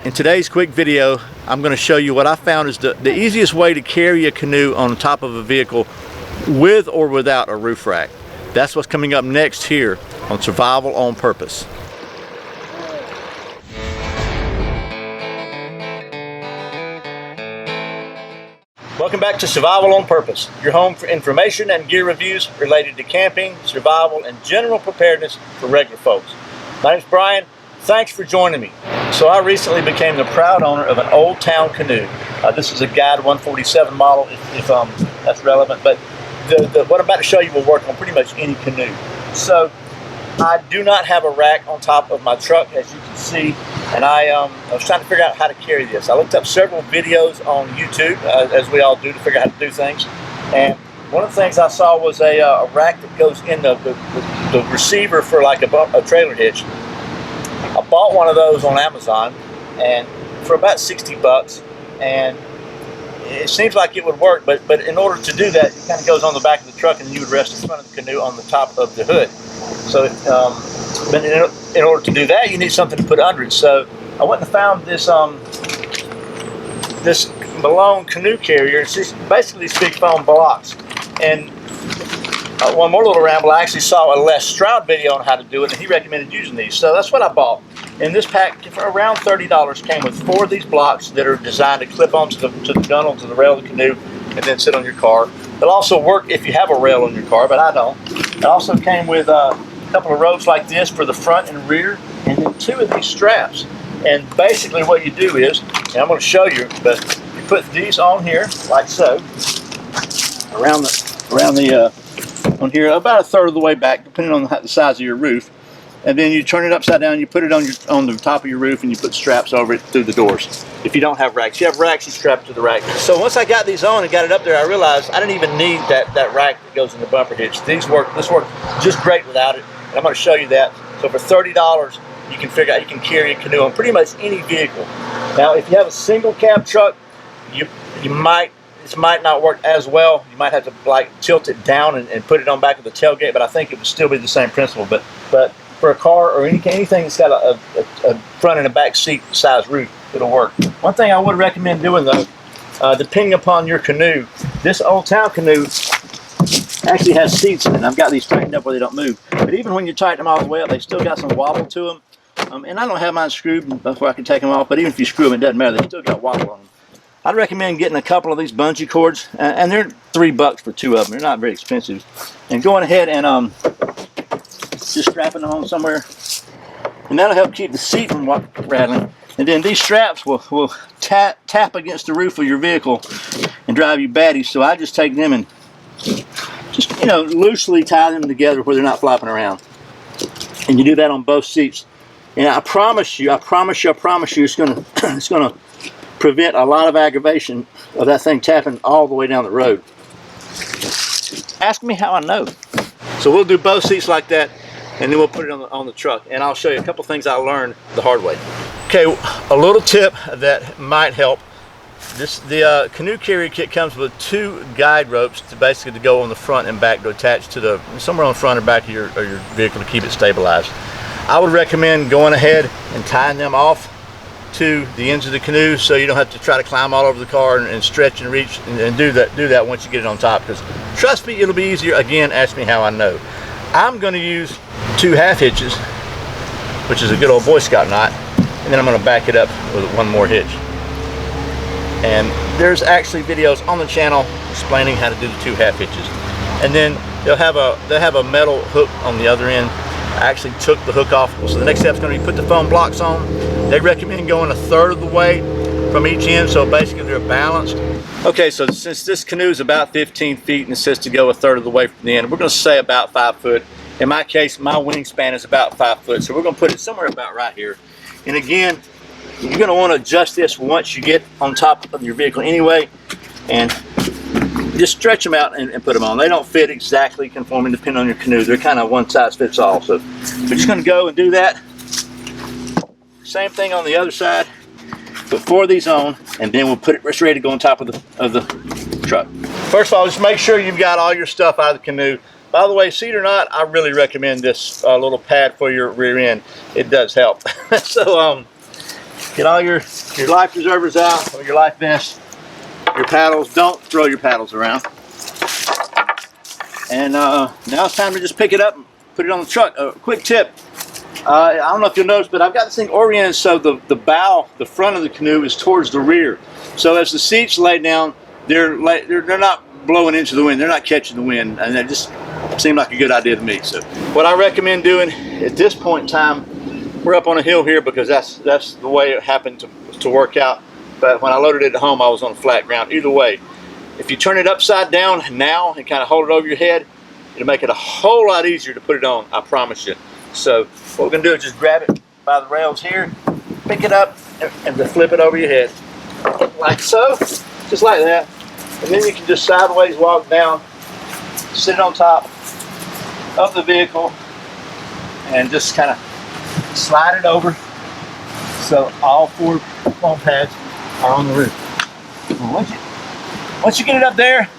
In today's quick video, I'm going to show you what I found is the easiest way to carry a canoe on top of a vehicle with or without a roof rack. That's what's coming up next here on Survival on Purpose. Welcome back to Survival on Purpose, your home for information and gear reviews related to camping, survival, and general preparedness for regular folks. My name's Brian. Thanks for joining me. So I recently became the proud owner of an Old Town canoe. This is a Guide 147 model, if that's relevant, but what I'm about to show you will work on pretty much any canoe. So I do not have a rack on top of my truck, as you can see, and I was trying to figure out how to carry this. I looked up several videos on YouTube, as we all do, to figure out how to do things, and one of the things I saw was a rack that goes in the receiver for like a trailer hitch. I bought one of those on Amazon and for about 60 bucks, and it seems like it would work, but in order to do that, it kind of goes on the back of the truck and you would rest in front of the canoe on the top of the hood. So but in order to do that, you need something to put under it. So I went and found this this Malone canoe carrier. It's just basically these big foam blocks. And one more little ramble, I actually saw a Les Stroud video on how to do it, and he recommended using these. So that's what I bought. And this pack, for around $30, came with 4 of these blocks that are designed to clip onto the gunnel, to the rail of the canoe, and then sit on your car. It'll also work if you have a rail on your car, but I don't. It also came with a couple of ropes like this for the front and rear, and then 2 of these straps. And basically what you do is, and I'm going to show you, but you put these on here, like so, on here, about a third of the way back, depending on the size of your roof. And then you turn it upside down, you put it on the top of your roof, and you put straps over it through the doors. If you don't have racks. You have racks, you strap it to the rack. So once I got these on and got it up there, I realized I didn't even need that rack that goes in the bumper hitch. This works just great without it, and I'm going to show you that. So for $30, you can figure out you can carry a canoe on pretty much any vehicle. Now, if you have a single cab truck, this might not work as well. You might have to like tilt it down and put it on back of the tailgate, but I think it would still be the same principle. But for a car or anything that's got a front and a back seat size roof, it'll work. One thing I would recommend doing though, depending upon your canoe, this Old Town canoe actually has seats in it. I've got these tightened up where they don't move. But even when you tighten them all the way up, they still got some wobble to them. And I don't have mine screwed before I can take them off, but even if you screw them, it doesn't matter. They still got wobble on them. I'd recommend getting a couple of these bungee cords, and they're $3 for 2 of them. They're not very expensive. And going ahead and just strapping them on somewhere, and that'll help keep the seat from rattling. And then these straps will tap against the roof of your vehicle and drive you batty. So I just take them and just loosely tie them together where they're not flopping around. And you do that on both seats. And I promise you, it's gonna prevent a lot of aggravation of that thing tapping all the way down the road. Ask me how I know. So we'll do both seats like that, and then we'll put it on the truck, and I'll show you a couple things I learned the hard way. Okay, a little tip that might help. The canoe carrier kit comes with 2 guide ropes to basically go on the front and back to attach to somewhere on the front or back of your vehicle to keep it stabilized. I would recommend going ahead and tying them off to the ends of the canoe, so you don't have to try to climb all over the car and stretch and reach and do that once you get it on top, because trust me, it'll be easier. Again, ask me how I know. I'm going to use 2 half hitches, which is a good old Boy Scout knot, and then I'm going to back it up with 1 more hitch. And there's actually videos on the channel explaining how to do the 2 half hitches. And then they'll have a metal hook on the other end. I actually took the hook off. So the next step is going to be put the foam blocks on. They recommend going a third of the way from each end, so basically they're balanced. Okay, so since this canoe is about 15 feet and it says to go a third of the way from the end, we're going to say about 5 foot. In my case, my wingspan is about 5 foot, so we're going to put it somewhere about right here. And again, you're going to want to adjust this once you get on top of your vehicle anyway, and just stretch them out and put them on. They don't fit exactly conforming depending on your canoe. They're kind of one size fits all. So we're just going to go and do that. Same thing on the other side. Put 4 of these on, and then we'll put it ready to go on top of the truck. First of all, just make sure you've got all your stuff out of the canoe. By the way, seat or not, I really recommend this little pad for your rear end. It does help. So Get all your life preservers out, or your life vest, your paddles. Don't throw your paddles around. And now it's time to just pick it up and put it on the truck. Quick tip. I don't know if you'll notice, but I've got this thing oriented so the bow, the front of the canoe is towards the rear. So as the seats lay down, they're not blowing into the wind. They're not catching the wind, and that just seemed like a good idea to me. So what I recommend doing at this point in time, we're up on a hill here because that's the way it happened to work out. But when I loaded it at home, I was on flat ground. Either way, if you turn it upside down now and kind of hold it over your head, it'll make it a whole lot easier to put it on, I promise you. So what we're gonna do is just grab it by the rails here, pick it up, and just flip it over your head. Like so, just like that. And then you can just sideways walk down, sit on top of the vehicle, and just kind of slide it over so all 4 foam pads are on the roof. And once you get it up there,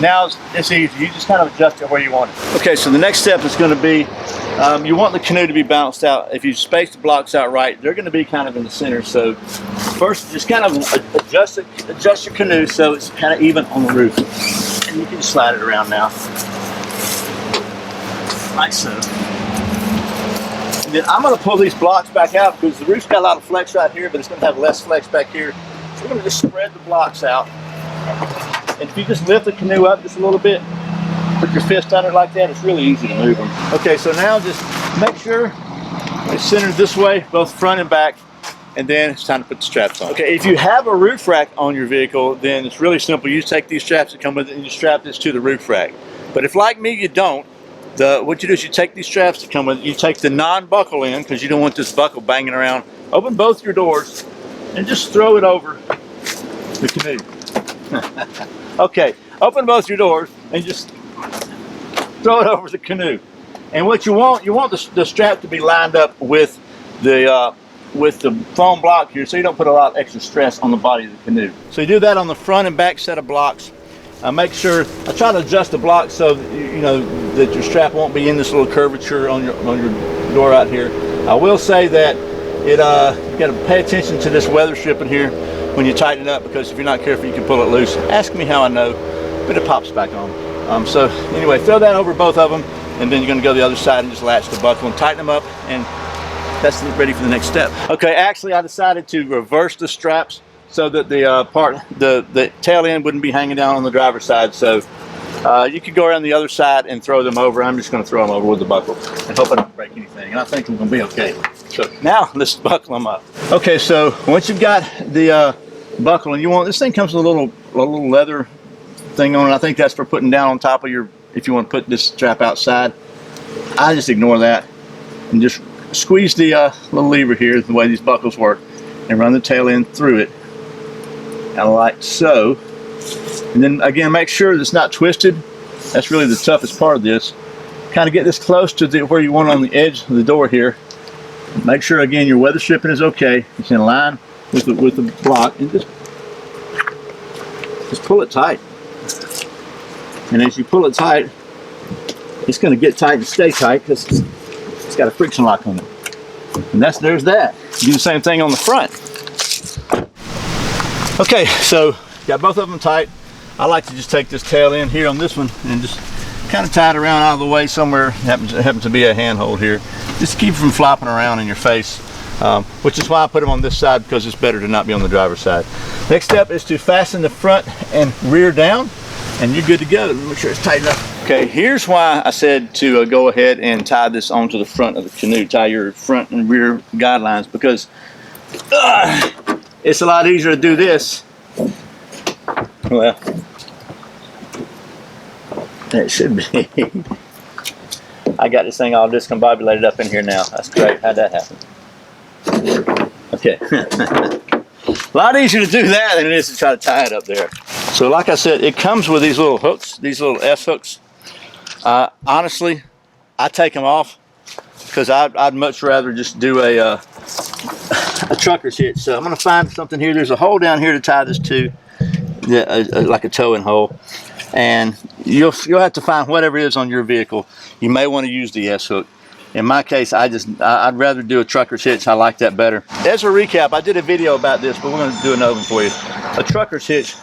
now it's easy. You just kind of adjust it where you want it. Okay, so the next step is going to be, you want the canoe to be balanced out. If you space the blocks out right, they're going to be kind of in the center. So first, just kind of adjust your canoe so it's kind of even on the roof. And you can just slide it around now, like so. And then I'm going to pull these blocks back out because the roof's got a lot of flex right here, but it's going to have less flex back here. So we're going to just spread the blocks out. And if you just lift the canoe up just a little bit, put your fist on it like that, it's really easy to move them. Okay, so now just make sure it's centered this way, both front and back, and then it's time to put the straps on. Okay, if you have a roof rack on your vehicle, then it's really simple. You just take these straps that come with it and you strap this to the roof rack. But if, like me, you don't, what you do is you take these straps that come with it, you take the non-buckle in, because you don't want this buckle banging around. Open both your doors and just throw it over the canoe. Okay, open both your doors and just throw it over the canoe. And what you want the strap to be lined up with the foam block here, so you don't put a lot of extra stress on the body of the canoe. So you do that on the front and back set of blocks. Make sure, I try to adjust the block so that, you know, that your strap won't be in this little curvature on your door out here. I will say that you got to pay attention to this weather strip in here when you tighten it up, because if you're not careful you can pull it loose. Ask me how I know, but it pops back on. So anyway, throw that over both of them, and then you're going to go the other side and just latch the buckle and tighten them up, and that's ready for the next step. Okay, actually I decided to reverse the straps so that the tail end wouldn't be hanging down on the driver's side. So you could go around the other side and throw them over. I'm just going to throw them over with the buckle and hope I don't break anything. And I think I'm going to be okay. So now let's buckle them up. Okay, so once you've got the buckle, and this thing comes with a little leather thing on it. I think that's for putting down on top of if you want to put this strap outside. I just ignore that and just squeeze the little lever here, the way these buckles work, and run the tail end through it. And like so. And then again, make sure that it's not twisted. That's really the toughest part of this. Kind of get this close to where you want on the edge of the door here. Make sure again your weather stripping is okay. It's in line with the block, and just pull it tight. And as you pull it tight, it's going to get tight and stay tight because it's got a friction lock on it. And there's that. Do the same thing on the front. Okay, so got both of them tight. I like to just take this tail end here on this one and just kind of tie it around out of the way somewhere. Happens to be a handhold here, just to keep it from flopping around in your face, which is why I put them on this side, because it's better to not be on the driver's side. Next step is to fasten the front and rear down, and you're good to go. Make sure it's tightened up. Okay, here's why I said to go ahead and tie this onto the front of the canoe. Tie your front and rear guidelines, because it's a lot easier to do this. Well, it should be. I got this thing all discombobulated up in here now. That's great. How'd that happen? Okay. A lot easier to do that than it is to try to tie it up there. So like I said, it comes with these little hooks, these little S hooks. Honestly, I take them off because I'd much rather just do a trucker's hitch. So I'm going to find something here. There's a hole down here to tie this to, like a towing hole. And you'll have to find whatever it is on your vehicle. You may want to use the S hook. In my case, I'd rather do a trucker's hitch. I like that better. As a recap, I did a video about this, but we're going to do another one for you. A trucker's hitch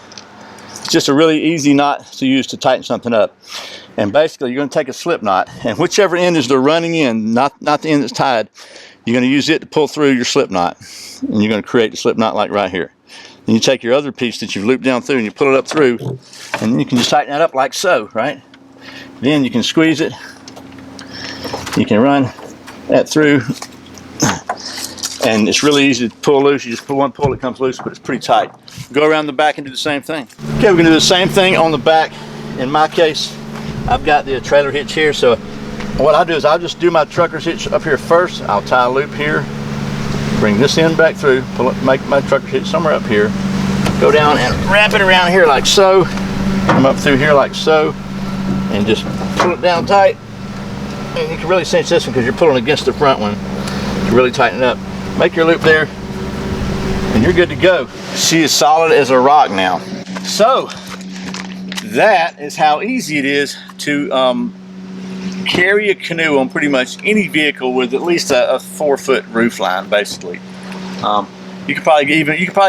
is just a really easy knot to use to tighten something up. And basically, you're going to take a slip knot, and whichever end is the running end, not the end that's tied, you're going to use it to pull through your slip knot. And you're going to create the slip knot like right here. Then you take your other piece that you've looped down through and you pull it up through, and then you can just tighten that up like so, right? Then you can squeeze it. You can run that through, and it's really easy to pull loose. You just pull one pull, it comes loose, but it's pretty tight. Go around the back and do the same thing. Okay, we're gonna do the same thing on the back. In my case, I've got the trailer hitch here, so what I'll do is I'll just do my trucker's hitch up here first. I'll tie a loop here, bring this end back through, pull it, make my trucker's hitch somewhere up here, go down and wrap it around here like so, come up through here like so, and just pull it down tight. And you can really cinch this one because you're pulling against the front one to really tighten it up. Make your loop there, and you're good to go. She is solid as a rock now. So that is how easy it is to carry a canoe on pretty much any vehicle with at least a 4-foot roof line, basically. You could probably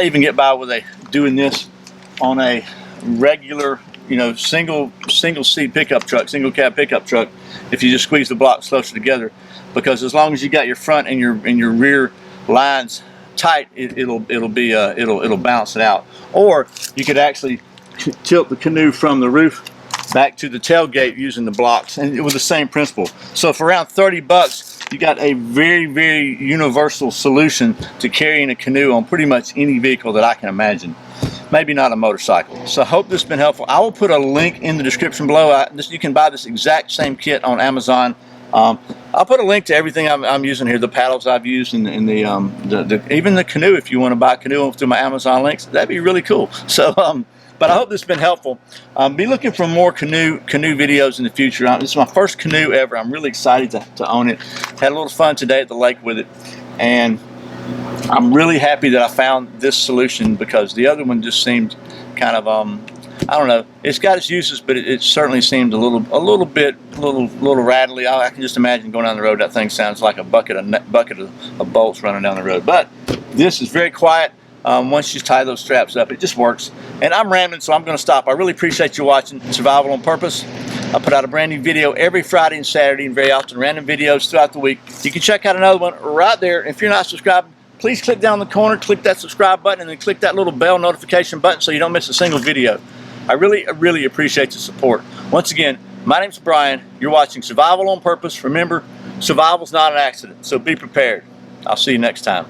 even get by with doing this on a regular, single seat pickup truck, single cab pickup truck, if you just squeeze the blocks closer together, because as long as you got your front and your rear lines tight, it'll balance it out. Or you could actually tilt the canoe from the roof back to the tailgate using the blocks, and it was the same principle. So for around $30, you got a very, very universal solution to carrying a canoe on pretty much any vehicle that I can imagine. Maybe not a motorcycle. So I hope this has been helpful. I will put a link in the description below. You can buy this exact same kit on Amazon. I'll put a link to everything I'm using here, the paddles I've used, and even the canoe. If you want to buy a canoe through my Amazon links, that'd be really cool. So, but I hope this has been helpful. Be looking for more canoe videos in the future. This is my first canoe ever. I'm really excited to own it. Had a little fun today at the lake with it, and I'm really happy that I found this solution, because the other one just seemed kind of I don't know. It's got its uses, but it certainly seemed a little rattly. I can just imagine going down the road. That thing sounds like a bucket of bolts running down the road. But this is very quiet. Once you tie those straps up, it just works. And I'm rambling, so I'm going to stop. I really appreciate you watching Survival on Purpose. I put out a brand new video every Friday and Saturday, and very often random videos throughout the week. You can check out another one right there. If you're not subscribed, please click down in the corner, click that subscribe button, and then click that little bell notification button so you don't miss a single video. I really appreciate the support. Once again, my name's Brian. You're watching Survival on Purpose. Remember, survival's not an accident, so be prepared. I'll see you next time.